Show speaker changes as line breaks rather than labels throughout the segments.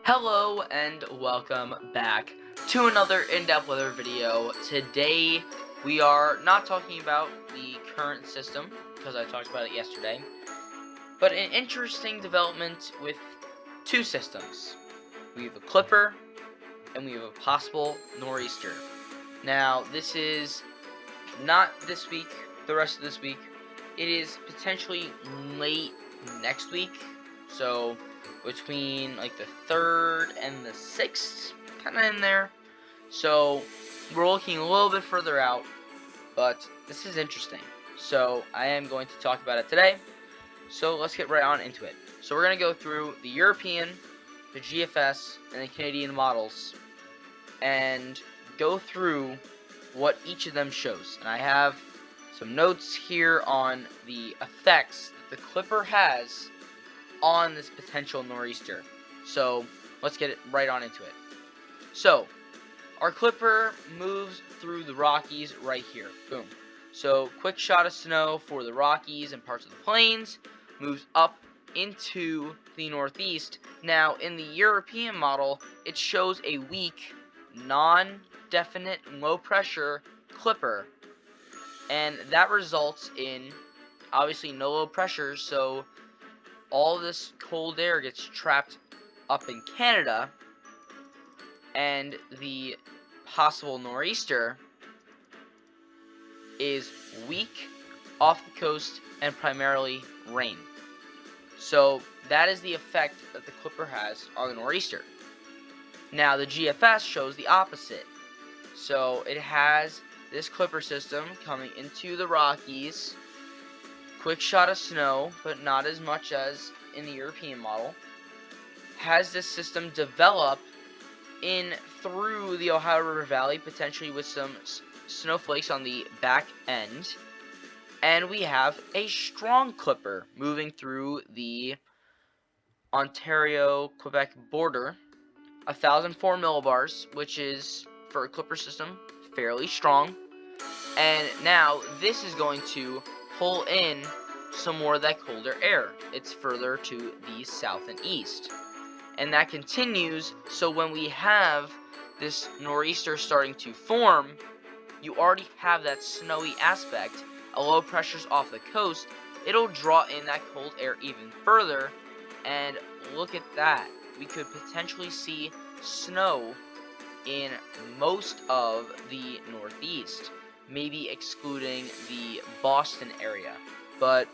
Hello and welcome back to another in-depth weather video. Today we are not talking about the current system because I talked about it yesterday, but an interesting development with two systems. We have a Clipper and we have a possible nor'easter. Now this is not this week, the rest of this week. It is potentially late next week, so between like the 3rd and the 6th, kind of in there. So we're looking a little bit further out, but this is interesting. So I am going to talk about it today. So let's get right on into it. So we're going to go through the European, the GFS, and the Canadian models, and go through what each of them shows. And I have some notes here on the effects that the Clipper has on this potential nor'easter. So let's get it right on into it. So our Clipper moves through the Rockies right here. Boom. So quick shot of snow for the Rockies and parts of the plains, moves up into the northeast. Now in the European model, it shows a weak, non-definite low pressure Clipper, and that results in obviously no low pressure, so all this cold air gets trapped up in Canada, and the possible nor'easter is weak, off the coast, and primarily rain. So that is the effect that the Clipper has on the nor'easter. Now the GFS shows the opposite. So it has this Clipper system coming into the Rockies, quick shot of snow, but not as much as in the European model. Has this system develop in through the Ohio River Valley, potentially with some snowflakes on the back end. And we have a strong Clipper moving through the Ontario-Quebec border, 1,004 millibars, which is, for a Clipper system, fairly strong. And now this is going to pull in some more of that colder air. It's further to the south and east. And that continues, so when we have this nor'easter starting to form, you already have that snowy aspect. A low pressure's off the coast, it'll draw in that cold air even further, and look at that. We could potentially see snow in most of the northeast, maybe excluding the Boston area, but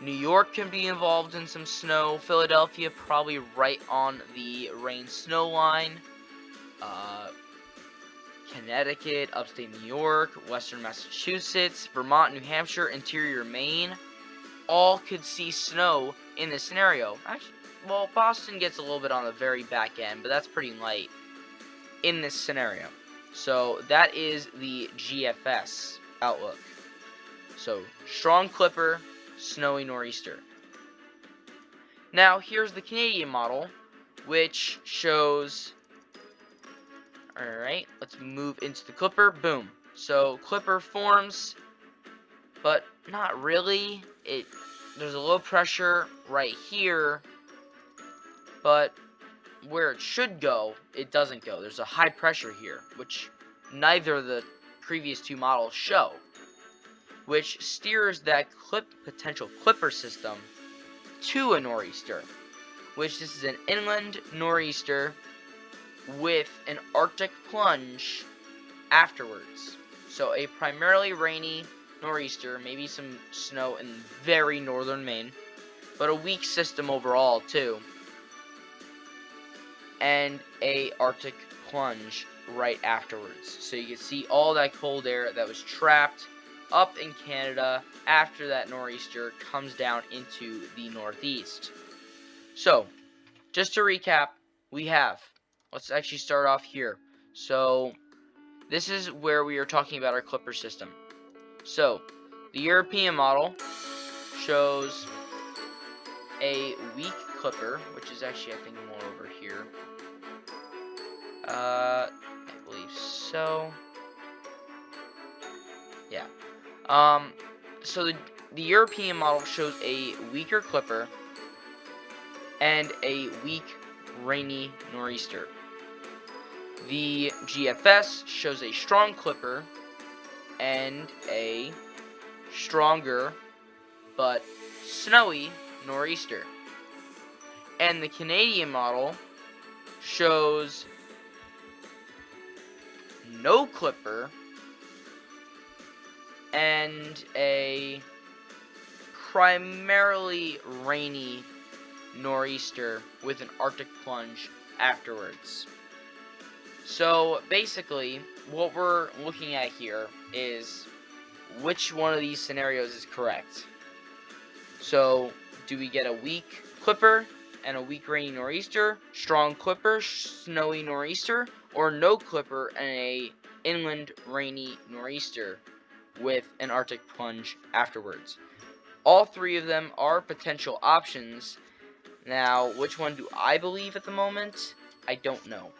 New York can be involved in some snow. Philadelphia probably right on the rain-snow line. Connecticut, upstate New York, western Massachusetts, Vermont, New Hampshire, interior Maine, all could see snow in this scenario. Actually, well, Boston gets a little bit on the very back end, but that's pretty light in this scenario. So that is the GFS outlook. So strong Clipper, snowy nor'easter. Now here's the Canadian model, which shows, alright, let's move into the Clipper. Boom. So Clipper forms, but not really. There's a low pressure right here, but where it should go, it doesn't go. There's a high pressure here, which neither of the previous two models show, which steers that potential Clipper system to a nor'easter, which this is an inland nor'easter with an Arctic plunge afterwards. So a primarily rainy nor'easter, maybe some snow in very northern Maine, but a weak system overall too, and a Arctic plunge right afterwards. So you can see all that cold air that was trapped up in Canada after that nor'easter comes down into the northeast. So, just to recap, let's actually start off here. So, this is where we are talking about our Clipper system. So, the European model shows a weak Clipper, which is actually, I think, more over here. I believe so. Yeah. So the European model shows a weaker Clipper and a weak rainy nor'easter. The GFS shows a strong clipper and a stronger but snowy nor'easter. And the Canadian model shows no clipper and a primarily rainy nor'easter with an Arctic plunge afterwards. So basically, what we're looking at here is which one of these scenarios is correct. So, do we get a weak clipper and a weak rainy nor'easter, strong clipper, snowy nor'easter, or no clipper and a inland rainy nor'easter with an Arctic plunge afterwards? All three of them are potential options. Now, which one do I believe at the moment? I don't know.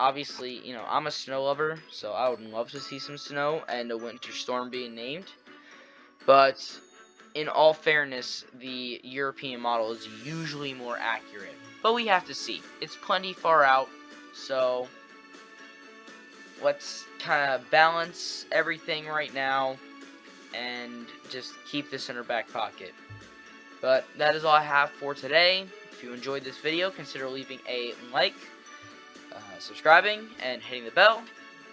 Obviously, you know, I'm a snow lover, so I would love to see some snow and a winter storm being named. But in all fairness, the European model is usually more accurate. But we have to see. It's plenty far out, so let's kind of balance everything right now and just keep this in our back pocket. But that is all I have for today. If you enjoyed this video, consider leaving a like, subscribing, and hitting the bell.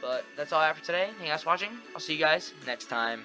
But that's all I have for today. Thank you guys for watching. I'll see you guys next time.